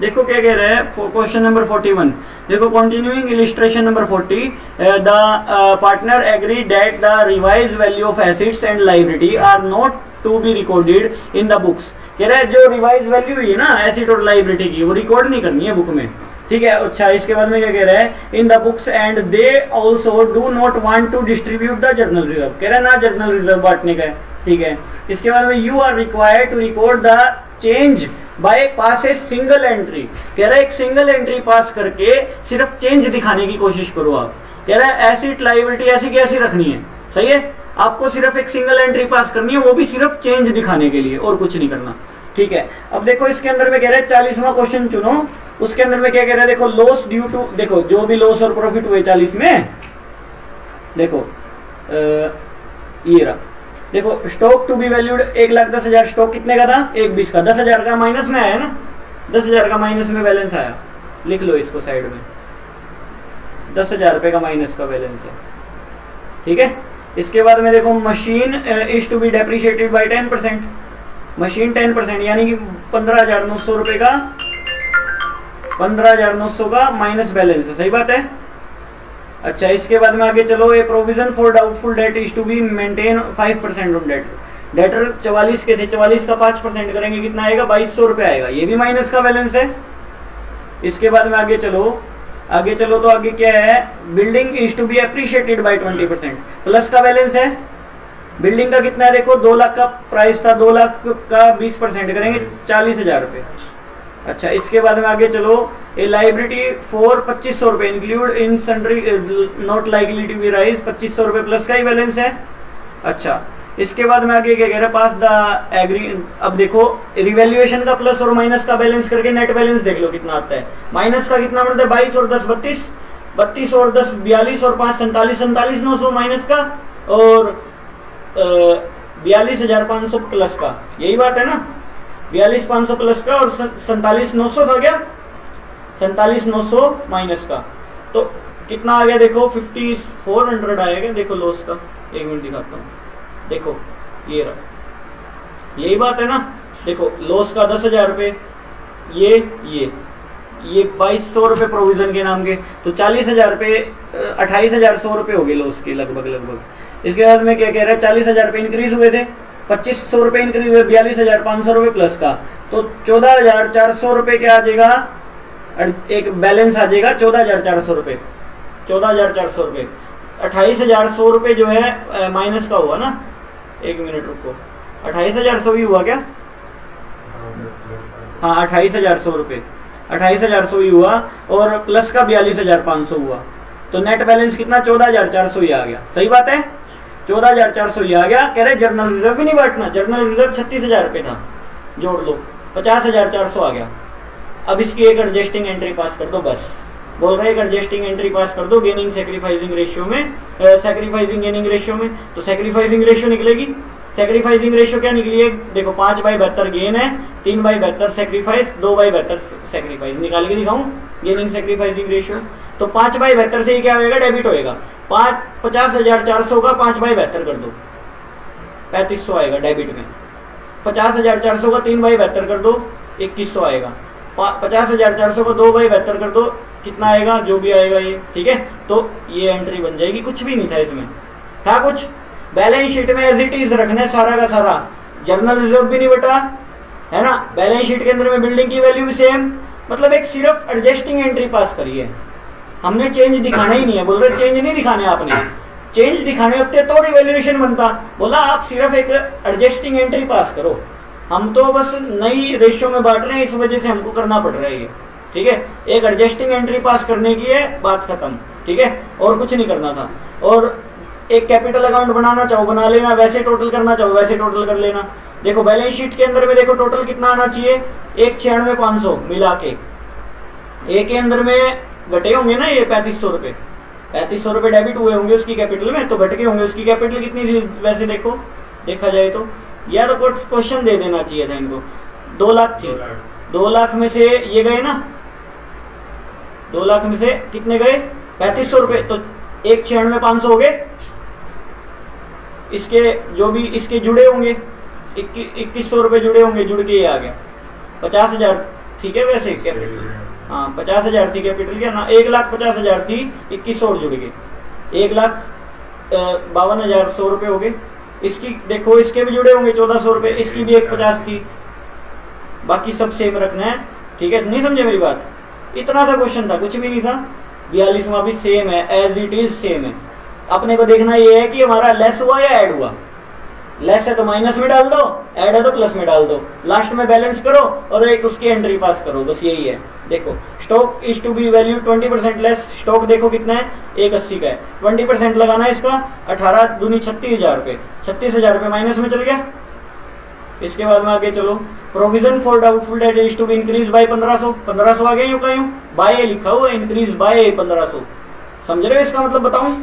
देखो क्या कह रहा है क्वेश्चन नंबर 41। देखो continuing illustration number 40, the partner agree that the revise value of assets and liability are not to be recorded in the books. कह रहा है जो रिवाइज वैल्यू हुई है ना एसेट और लायबिलिटी की, वो रिकॉर्ड नहीं करनी है बुक में, ठीक है। अच्छा, इसके बाद में क्या कह रहा है, in the books and they also do not want to distribute the general reserve. कह रहा है ना जर्नल रिजर्व बांटने का है, ठीक है। इसके बाद में you are required to record the change by pass a single entry. कह रहा है एक सिंगल एंट्री पास करके सिर्फ चेंज दिखाने की कोशिश करो आप। कह रहा है एसेट लायबिलिटी ऐसी की ऐसी रखनी है, सही है। आपको सिर्फ एक सिंगल एंट्री पास करनी है, वो भी सिर्फ चेंज दिखाने के लिए, और कुछ नहीं करना, ठीक है। अब देखो इसके अंदर में कह रहा है 40वां क्वेश्चन चुनो। उसके अंदर में क्या कह रहा है, देखो लॉस ड्यू टू, देखो जो भी लॉस और प्रॉफिट हुए 40 में, देखो ये रहा, देखो stock to be valued 1,10,000। Stock कितने का था, 1,20 का। 10,000 का माइनस में आया ना, 10,000 का माइनस में बैलेंस आया, लिख लो इसको साइड में, 10,000 रुपए का माइनस का बैलेंस है, ठीक है। इसके बाद में देखो machine is to be depreciated by 10%। Machine 10% यानी कि 15,900 रुपए का, 15,900 का माइनस बैलेंस है, सही बात है। अच्छा, इसके बाद में आगे चलो, a provision for doubtful debt is to be maintain 5% on debt. Debtor 44 के थे, 44 का 5% करेंगे, कितना आएगा, 2,200 रुपये आएगा, ये भी माइनस का बैलेंस है। इसके बाद में आगे चलो तो आगे क्या है, building is to be appreciated by 20%, plus का बैलेंस है। बिल्डिंग का कितना है, देखो 2 लाख का प्राइस था, 2 लाख का 20% करेंगे 40,000 रुपये। अच्छा, इसके बाद में आगे चलो, ए लाइबिलिटी फॉर 2,500 रुपये include in sundry not likely to be rise, 2,500 रुपये प्लस का ही बैलेंस है। अच्छा, इसके बाद में आगे क्या कह रहा है, पास द एग्री। अब देखो रिवैल्यूएशन का प्लस और माइनस का बैलेंस करके नेट बैलेंस देख लो कितना आता है। माइनस का कितना बनता है, 22 और 10 32, 32 और 10 42 और 5 47, 47,900 माइनस का, और 42,500 प्लस का, यही बात है ना, 42,500 प्लस का, और 47,900 था क्या, 47,900 माइनस का, तो कितना आ गया, देखो 5,400 आएगा। देखो लॉस का, 1 मिनट दिखाता हूँ, देखो ये रहा, यही बात है ना। देखो लॉस का 10,000 रुपये, ये 2,200 रुपये प्रोविजन के नाम के, तो 40,000 रुपये, 28,100 रुपये हो गए लॉस के लगभग। इसके बाद में क्या कह रहा है, 40,000 रुपये इंक्रीज हुए थे, 2,500 रुपये इंक्रीज हुए, 42,500 रुपये प्लस का, तो 14,400 रुपये क्या आ जाएगा, एक बैलेंस आ जाएगा 14,400 रुपये, 14,400 रुपये। 28,100 रुपये जो है माइनस का हुआ ना, 1 मिनट रुको, 28,100 ही हुआ क्या, हाँ 28,100 रुपये, 28,100 ही हुआ, और प्लस का 42,500 हुआ, तो नेट बैलेंस कितना, 14,400 ही आ गया, सही बात है, 14,400 ही आ गया। कह रहे जर्नल रिजर्व भी नहीं बांटना, जर्नल रिजर्व 36,000 रुपये था, जोड़ लो, 50,400 आ गया। अब इसकी एक एडजस्टिंग एंट्री पास कर दो, बस बोल रहे एक एडजस्टिंग एंट्री पास कर दो गेनिंग सैक्रिफाइसिंग रेशियो में, सैक्रिफाइसिंग गेनिंग रेशियो में, तो सैक्रिफाइसिंग रेशियो निकलेगी। सैक्रिफाइसिंग रेशियो क्या निकली है, देखो 5/72 गेन है, 3/72 सैक्रिफाइस, 2/72 सैक्रिफाइस, निकाल के दिखाऊं गेनिंग सैक्रिफाइसिंग रेशियो, तो 5/72 से ही क्या होएगा, डेबिट होएगा। 50,400 का 5/72 कर दो, 3,500 आएगा डेबिट में। 50,400 का 3/72 कर दो, 2,100 आएगा। 50,400 का 2/72 कर दो, कितना आएगा, जो भी आएगा ये, ठीक है। तो ये एंट्री बन जाएगी, कुछ भी नहीं था इसमें, था कुछ, बैलेंस शीट में एज इट इज रखना है सारा का सारा, जर्नल रिजर्व भी नहीं बटा, है ना। बैलेंस शीट के अंदर में बिल्डिंग की वैल्यू भी सेम, मतलब एक सिर्फ एडजस्टिंग एंट्री पास करी है हमने, चेंज दिखाना ही नहीं है। बोल रहे चेंज नहीं दिखाने आपने, चेंज दिखाने होते तो रिवैल्यूएशन बनता, बोला आप सिर्फ एक एडजस्टिंग एंट्री पास करो। हम तो बस नई रेशियो में बांट रहे हैं, इस वजह से हमको करना पड़ रहा है ये, ठीक है। एक एडजस्टिंग एंट्री पास करने की है, बात खत्म, ठीक है, और कुछ नहीं करना था। और एक कैपिटल अकाउंट बनाना चाहो बना लेना, वैसे टोटल करना चाहो वैसे टोटल कर लेना। देखो बैलेंस शीट के अंदर में देखो टोटल कितना आना चाहिए, 1,96,500 मिला के, एक के अंदर में घटे होंगे ना ये 3,500 रुपये, 3,500 रुपये डेबिट हुए होंगे उसकी कैपिटल में, तो घट के होंगे। उसकी कैपिटल कितनी थी वैसे देखो, देखा जाए तो, या तो कुछ क्वेश्चन दे देना चाहिए था इनको, 2 लाख थी, 2 लाख में से ये गए ना, 2 लाख में से कितने गए, 3,500 रुपये, तो 1,96,500 हो गए। इसके जो भी इसके जुड़े होंगे 2,100 रुपये जुड़े होंगे, जुड़ के ये आ गया 50,000 ठीक है वैसे कैपिटल, हाँ 50,000 थी कैपिटल क्या ना, 1,50,000 थी, 21 और जुड़ गए, 1,52,100 रुपये हो गए। इसकी देखो इसके भी जुड़े होंगे 1,400 रुपये, इसकी भी 1,50 थी, बाकी सब सेम रखना है, ठीक है। नहीं समझे मेरी बात, इतना सा क्वेश्चन था, कुछ भी नहीं था। 42वां भी सेम है, एज इट इज सेम है। अपने को देखना ये है कि हमारा लेस हुआ या ऐड हुआ, लेस है तो माइनस में डाल दो, ऐड है तो प्लस में डाल दो, लास्ट में बैलेंस करो और एक उसकी एंट्री पास करो, बस यही है। देखो stock is to be value 20% less, stock देखो कितना है 180 का है, 20% लगाना है इसका, 18 दूनी 36,000 रुपये, 36,000 रुपये माइनस में चल गया। इसके बाद में आगे चलो, provision for doubtful debt is to be increase by 1500, 1500 आ गया यूं का यूं, बाय लिखा हुआ इंक्रीज बाय 1500, समझ रहे हो इसका मतलब बताऊं।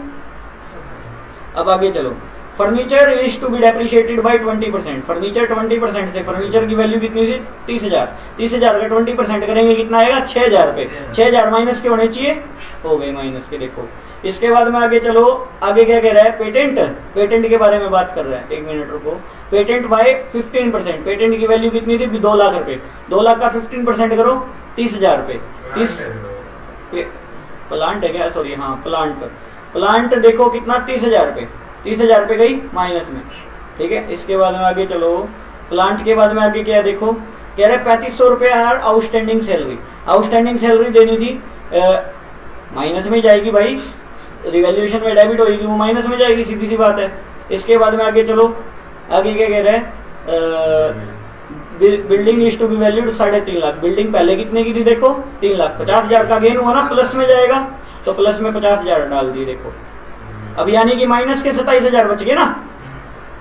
अब आगे चलो, furniture is to be depreciated by 20%, furniture 20% से, फर्नीचर की वैल्यू कितनी थी 30,000, 30,000 का 20% करेंगे कितना आएगा 6,000 रुपये, 6,000 माइनस के होने चाहिए, हो गए माइनस के। देखो इसके बाद में आगे चलो, आगे क्या कह रहा है, पेटेंट, पेटेंट के बारे में बात कर रहा है, एक मिनट रुको। पेटेंट बाय 15%, पेटेंट की वैल्यू कितनी थी 2 लाख रुपए, 2 लाख का 15% करो 30,000 रुपये, 30 प्लांट है क्या, सॉरी हाँ प्लांट, प्लांट देखो कितना 30,000 रुपये, 30,000 रुपये गई माइनस में, ठीक है। इसके बाद में आगे चलो, प्लांट के बाद में आगे क्या है देखो, कह रहे 3500 रुपये are outstanding salary, outstanding salary देनी थी, माइनस में जाएगी भाई, रिवैल्यूएशन में डेबिट होगी वो माइनस में जाएगी, सीधी सी बात है। इसके बाद में आगे चलो, आगे क्या कह रहे हैं, building is to be valued 3.5 lakh, building पहले कितने की थी देखो 3 लाख, 50,000 का गेन हुआ ना, प्लस में जाएगा तो प्लस में 50,000 डाल दी देखो। अब यानी कि माइनस के 27,000 बच गए ना,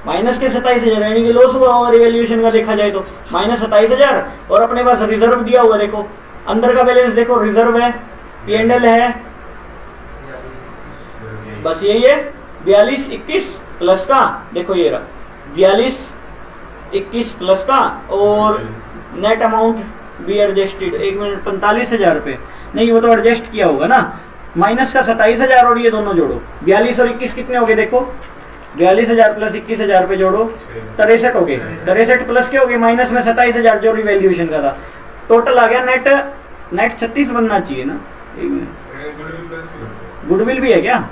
माइनस के 27,000 यानी कि लॉस हुआ, और रिवैल्यूएशन का देखा जाए तो माइनस 27,000, और अपने पास रिजर्व दिया हुआ देखो, अंदर का बैलेंस देखो, रिजर्व है, P&L है, बस यही है 4221 प्लस का, देखो ये रहा 4221 प्लस का, और net amount be adjusted, 1 minute 45,000 रुपये, नहीं वो तो एडजस्ट किया होगा ना, माइनस का 27,000 और ये दोनों जोड़ो, 42 और 21 कितने हो गए देखो, 42,000 प्लस 21,000 रुपये जोड़ो 63 हो गए, 63 प्लस के हो गए, माइनस में 27,000 जो रिवैल्यूएशन का था, टोटल आ गया नेट, नेट 36 बनना चाहिए ना। एक मिनट, गुडविल भी है क्या,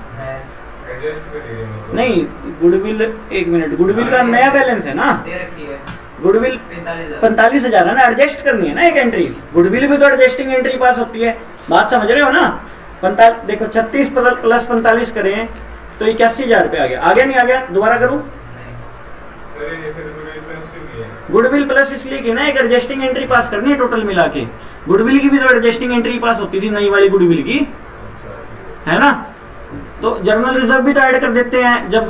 नहीं गुडविल, एक मिनट, गुडविल का नया बैलेंस है ना, गुडविल 45,000 है ना, एडजस्ट करनी है ना एक एंट्री, गुडविल भी तो एडजस्टिंग एंट्री पास होती है, बात समझ रहे हो ना। 45 देखो 36 प्लस 45 करें तो 81,000 रुपये आ गया नहीं आ गया, दोबारा करूं, गुडविल प्लस इसलिए कि ना एक एडजस्टिंग एंट्री पास करनी है टोटल मिला के, गुडविल की भी तो एडजस्टिंग एंट्री पास होती थी नई वाली गुडविल की, है ना, तो जर्नल रिजर्व भी तो ऐड कर देते हैं जब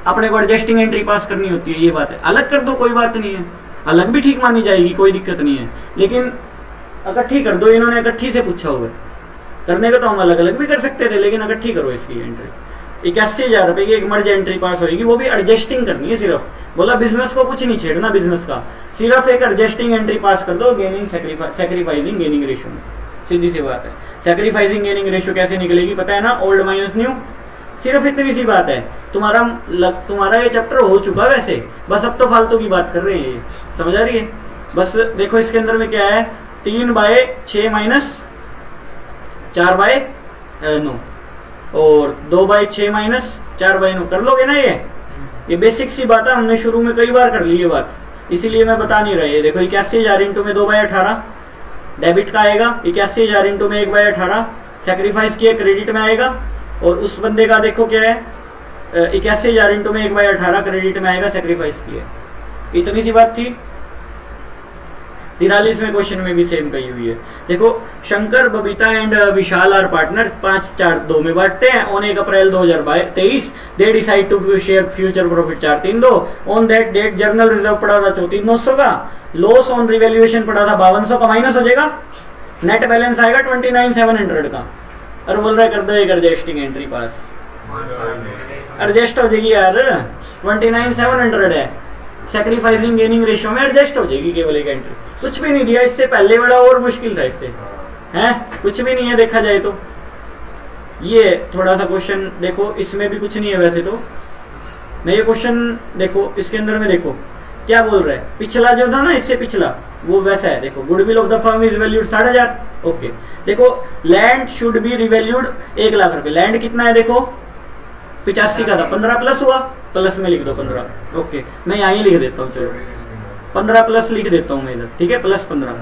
अपने को एडजस्टिंग एंट्री पास करनी होती है, ये बात है, अलग कर दो कोई बात नहीं है, अलग भी ठीक मानी जाएगी कोई दिक्कत नहीं है, लेकिन इकट्ठी कर दो, इन्होंने इकट्ठी से पूछा होगा, करने का तो हम अलग अलग भी कर सकते थे, लेकिन इकट्ठी करो इसकी एंट्री, 81,000 रुपये की एक मर्ज एंट्री पास होगी, वो भी एडजस्टिंग करनी है सिर्फ, बोला बिजनेस को कुछ नहीं छेड़ना, बिजनेस का सिर्फ एक एडजस्टिंग एंट्री पास कर दो, गेनिंग सैक्रिफाइसिंग गेनिंग रेशियो में, सीधी सी बात है। सैक्रिफाइसिंग गेनिंग रेशियो कैसे निकलेगी पता है ना, ओल्ड माइनस न्यू, सिर्फ इतनी सी बात है, तुम्हारा ये चैप्टर हो चुका वैसे, बस अब तो फालतू की बात कर रहे हैं, ये समझ आ रही है। बस देखो इसके अंदर में क्या है, 3/6 माइनस 4/9 और 2/6 माइनस 4/9 कर लोगे ना, ये बेसिक सी बात है, हमने शुरू में कई बार कर ली ये बात, इसीलिए मैं बता नहीं रही। देखो 81,000 इंटू में 2/18 डेबिट का आएगा, 81,000 इंटू में 1/18 सेक्रीफाइस किया क्रेडिट में आएगा, और उस बंदे का देखो क्या है 81,000 इंटू में 1/18 क्रेडिट में आएगा, सेक्रीफाइस किया, इतनी सी बात थी। 43वें क्वेश्चन में भी सेम कही हुई है। देखो Shankar Babita and Vishal are partner 5-4-2 में बांटते हैं। On 1 April 2023 they decide to share future profit 432। On that date general reserve पड़ा था 34,900 का, लॉस ऑन रिवैल्यूएशन पड़ा था 5200 का, माइनस हो जाएगा, नेट बैलेंस आएगा 29,700 का। और बोल रहा है कर दो एक एडजस्टिंग एंट्री पास, एडजस्ट हो जाएगी यार, 29,700 है, सैक्रिफाइसिंग गेनिंग रेशियो में एडजस्ट हो जाएगी केवल एक एंट्री। कुछ भी नहीं दिया, इससे पहले बड़ा और मुश्किल था, इससे है कुछ भी नहीं है देखा जाए तो। ये थोड़ा सा क्वेश्चन देखो, इसमें भी कुछ नहीं है वैसे तो। मैं ये क्वेश्चन देखो, इसके अंदर में देखो क्या बोल रहा है, पिछला जो था ना, इससे पिछला वो वैसा है। देखो goodwill of the firm is valued 60,000। Okay देखो land should be revalued 1 lakh रुपए। लैंड कितना है देखो 85 का था, 15 प्लस हुआ, प्लस में लिख दो 15। ओके मैं यहाँ ही लिख देता हूँ, चलो 15 प्लस लिख देता हूँ मैं इधर, ठीक है प्लस 15।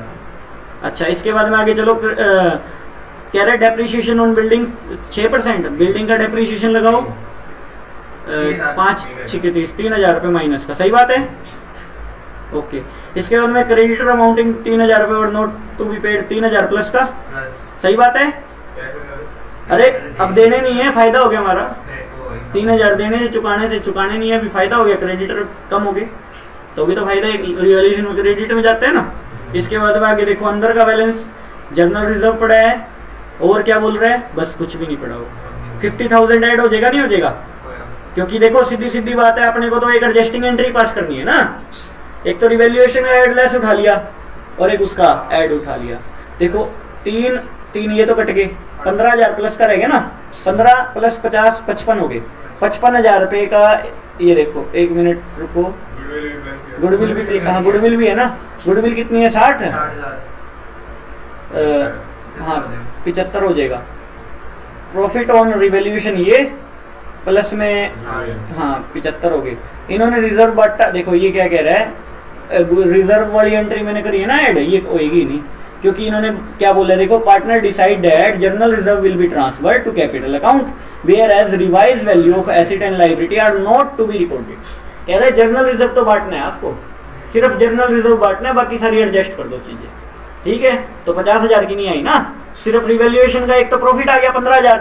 अच्छा इसके बाद में आगे चलो कह रहे डेप्रीशिएशन ऑन बिल्डिंग 6%। बिल्डिंग का डेप्रीशिएशन लगाओ 5 6 30 3,000 रुपये माइनस का, सही बात है। ओके इसके बाद में क्रेडिटर अमाउंटिंग 3,000 रुपये और note to be paid 3,000 plus का, सही बात है। अरे अब देने नहीं है, फायदा हो गया हमारा, 3,000 देने थे, चुकाने नहीं है, अभी फायदा हो गया, क्रेडिटर कम हो गए तो भी तो फायदा रिवैल्यूएशन में क्रेडिट में जाते हैं ना। इसके बाद में आगे देखो अंदर का बैलेंस जर्नल रिजर्व पड़ा है और क्या बोल रहा है, बस कुछ भी नहीं पड़ा हो। 50,000 ऐड हो जाएगा नहीं हो जाएगा, क्योंकि देखो सीधी बात है, अपने को तो एक एडजस्टिंग एंट्री पास करनी है ना। एक तो रिवैल्यूएशन का ऐड लेस उठा लिया और एक उसका ऐड उठा लिया। देखो तीन ये तो कट गए, 15,000 प्लस का रह गया ना, 15 प्लस 50 55 हो गए, 55,000 रुपये का। ये देखो 1 मिनट रुको, गुडविल भी, हाँ गुडविल भी है ना, गुडविल कितनी है 60, हाँ 75 हो जाएगा। प्रॉफिट ऑन रिवैल्यूएशन ये प्लस में, हाँ 75 हो गए। इन्होंने रिजर्व बांटा, देखो ये क्या कह रहा है, रिजर्व वाली एंट्री मैंने करी है ना ऐड, ये होएगी नहीं, क्योंकि इन्होंने क्या बोला देखो, partner decide that general reserve will be transferred to capital account where as revise value of asset and liability are not to be recorded. कह रहे जर्नल रिजर्व तो बांटना है आपको, सिर्फ जर्नल रिजर्व बांटना है, बाकी सारी एडजस्ट कर दो चीजें, ठीक है। तो 50,000 की नहीं आई ना, सिर्फ रिवैल्यूएशन का एक तो प्रॉफिट आ गया 15,000,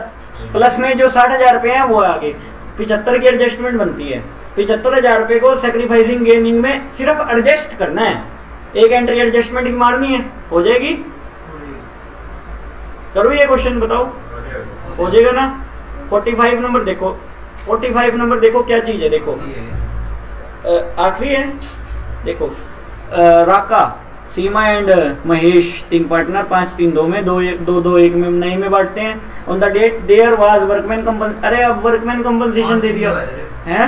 प्लस में जो 60,000 रुपए हैं वो आ गए, 75 की एडजस्टमेंट बनती है। 75,000 रुपए को सैक्रिफाइसिंग गेनिंग में सिर्फ एडजस्ट करना है, एक एंट्री एडजस्टमेंट की मारनी है, हो जाएगी। करूँ ये क्वेश्चन बताओ, हो जाएगा ना। 45 नंबर देखो, 45 नंबर देखो क्या चीज है, देखो आखिरी है, देखो राका सीमा एंड महेश 3 पार्टनर, 5-3-2 में 2-1 में नहीं में बांटते हैं। On the date there was workman compensation, अरे अब वर्कमैन कंपनसेशन दे दिया है,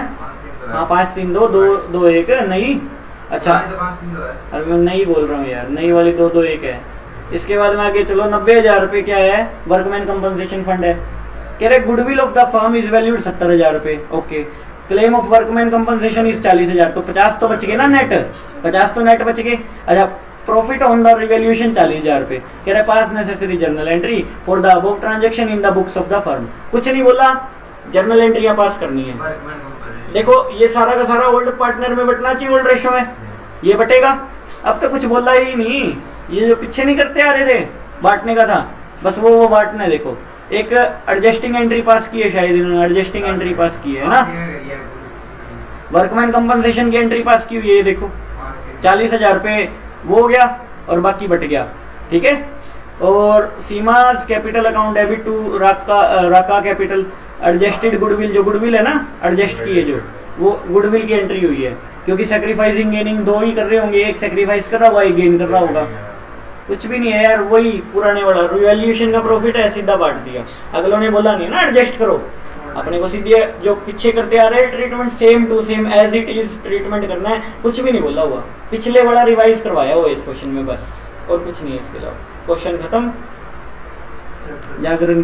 हाँ 5-3-2 2-1 नहीं, अच्छा अरे मैं नहीं बोल रहा हूँ यार, नई वाली 2-2-1 है। इसके बाद में आगे चलो 90,000 रुपये क्या है, वर्कमैन कंपनसेशन फंड है। कह रहे goodwill of the firm is valued 70,000 रुपये। Okay claim of workman compensation is 40,000, तो 50 तो बच गए ना नेट, 50 तो नेट बच गए। अच्छा प्रॉफिट ऑन द रिवैल्यूएशन 40,000 रुपये। कह रहे पास necessary journal entry for the above transaction in the books of the firm, कुछ नहीं बोला, जर्नल एंट्रियां पास करनी है। देखो ये सारा का सारा ओल्ड पार्टनर में बटना चाहिए, ओल्ड रेशो में ये बटेगा। अब तो कुछ बोला ही नहीं, ये जो पीछे नहीं करते आ रहे थे बांटने का था, बस वो बांटना है। देखो एक एडजस्टिंग एंट्री पास की है, शायद इन्होंने एडजस्टिंग एंट्री पास की है ना, वर्कमैन कंपनसेशन की एंट्री पास की हुई है। देखो 40,000 रुपये वो हो गया और बाकी बट गया, ठीक है। और Seema's capital account debit to Raka capital adjusted goodwill, जो गुडविल है ना एडजस्ट की है जो, वो गुडविल की एंट्री हुई है, क्योंकि सैक्रिफाइसिंग गेनिंग 2 ही कर रहे होंगे, एक सैक्रिफाइस कर रहा होगा एक गेन कर रहा होगा, कुछ भी नहीं है यार, वही पुराने वाला रिवैल्यूएशन का प्रॉफिट है, सीधा बांट दिया। अगलों ने बोला नहीं ना एडजस्ट करो, अपने को सीधे जो पीछे करते आ रहे हैं treatment same to same as it is treatment करना है, कुछ भी नहीं बोला हुआ, पिछले वाला रिवाइज करवाया हुआ इस क्वेश्चन में बस, और कुछ नहीं है इसके अलावा। क्वेश्चन खत्म। जागरण